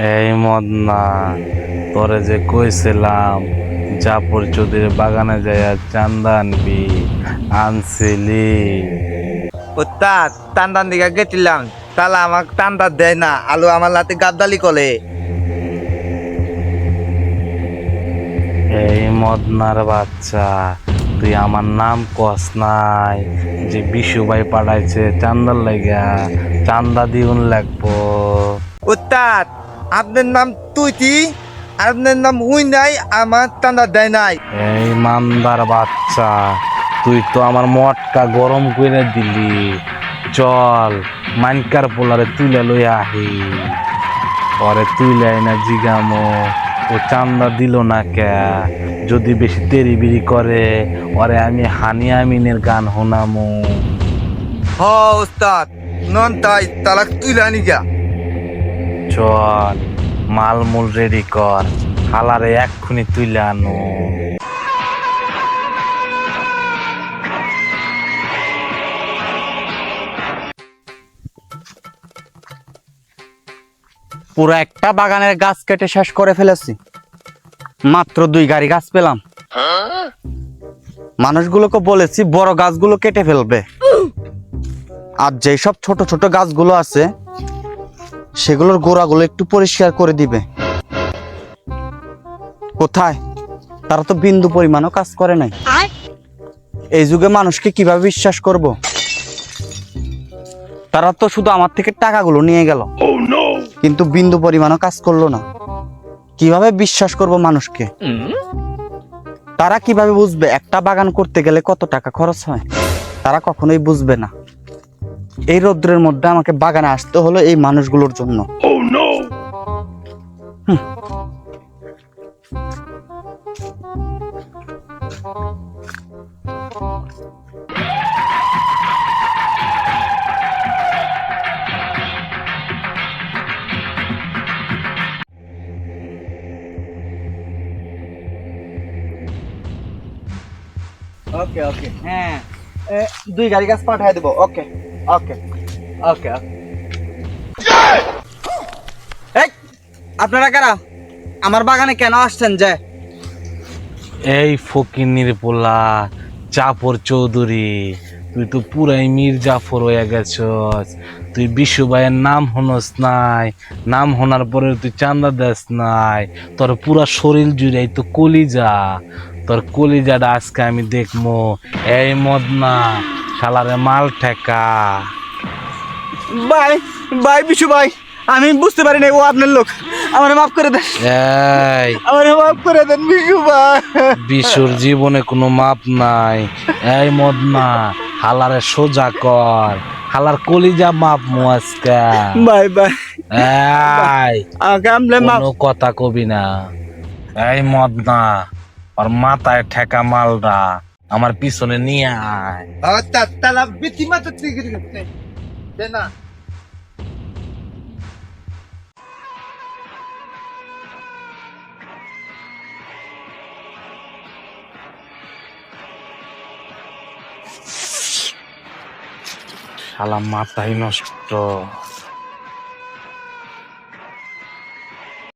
এই মদনা, তোরে যে কইছিলাম জাফর চৌধুরীর বাগানে যাইয়া চান্দা আনবি, আনছিলি? ওস্তাদ টান্দান দিকে গেছিলাম, তালা আমাকে টান্দার দেয় না, আলু আমার লাতে গাদ্দালি করে। এই মদনার বাচ্চা, তুই আমার নাম কস নাই যে বিশু ভাই পাঠাইছে চান্দার লাগা? চান্দা দিউন লাগবো। ওস্তাদ আপনার নাম তুইতি, আপনার নাম হুই নাই, আমার টান্দার দেয় নাই। এই মান্দার বাচ্চা, তুই তো আমার মটকা গরম করে দিলি। চল মাইনকার পোলারে তুলে লই আহি, পরে তুইলে না জিগামো ও চান্দা দিল না কে। যদি বেশি তেরি বিড়ি করে ওরে আমি হানি আমিনের গান শোনামু। হ ওস্তাদ, নন তাই তালাক তুই লানি গা। চল মালমূল রেডি কর, হালারে এক্ষুনি তুইলে আনো। পুরো একটা বাগানের গাছ কেটে শেষ করে ফেলেছি, মাত্র 2 গাড়ি গাছ পেলাম। মানুষগুলোকে বলেছি বড় গাছগুলো কেটে ফেলবে, আর যেই সব ছোট ছোট গাছগুলো আছে সেগুলোর গোড়াগুলো একটু পরিষ্কার করে দিবে। কোথায়? তারা তো বিন্দু পরিমাণও কাজ করে নাই। এই যুগে মানুষকে কিভাবে বিশ্বাস করব? তারা তো শুধু আমার থেকে টাকাগুলো নিয়ে গেল, কিন্তু বিন্দু পরিমাণও কাজ করলো না। কিভাবে বিশ্বাস করব মানুষকে? তারা কিভাবে বুঝবে একটা বাগান করতে গেলে কত টাকা খরচ হয়? তারা কখনোই বুঝবে না। এই রৌদ্রের মধ্যে আমাকে বাগানে আসতে হলো এই মানুষগুলোর জন্য। ওকে ওকে, হ্যাঁ 2 গাড়ি গাছ পাঠিয়ে দেবো। ওকে ওকে ওকে। এই আপনারা কারা? আমার বাগানে কেন আসছেন? যে এই ফকিন্নির পোলা জাফর চৌধুরী, তুই তো পুরাই মীর জাফর হয়ে গেছস। তুই বিশু ভাইয়ের নাম হনস নাই, নাম হনার পরে তুই চান্দা দেস নাই। তোর পুরা শরীর জুড়াই তো কলিজা, তোর কলিজাটা আজকে আমি দেখবো। এই মদনা, শালারে মাল ঠেকা। ভাই ভাই বিশু ভাই, আমি বুঝতে পারি না ও আপনার লোক, আমার মাফ করে দেন, এই আমার মাফ করে দেন বিশু ভাই। বিশুর জীবনে কোনো মাপ নাই। এই মদনা, হালারে সোজা কর, হালার কলিজা মাপ মুয়াজকা। ভাই ভাই এই আমাকে আমলে মাফ। কোনো কথা কবি না। এই মদনা, আর মাথায় ঠেকা মালটা আমার পিছনে নিয়ে আয়। ওস্তাদ তালা বিতি মাত্র তুই গেছে দে না। শালা মাথায় নষ্ট।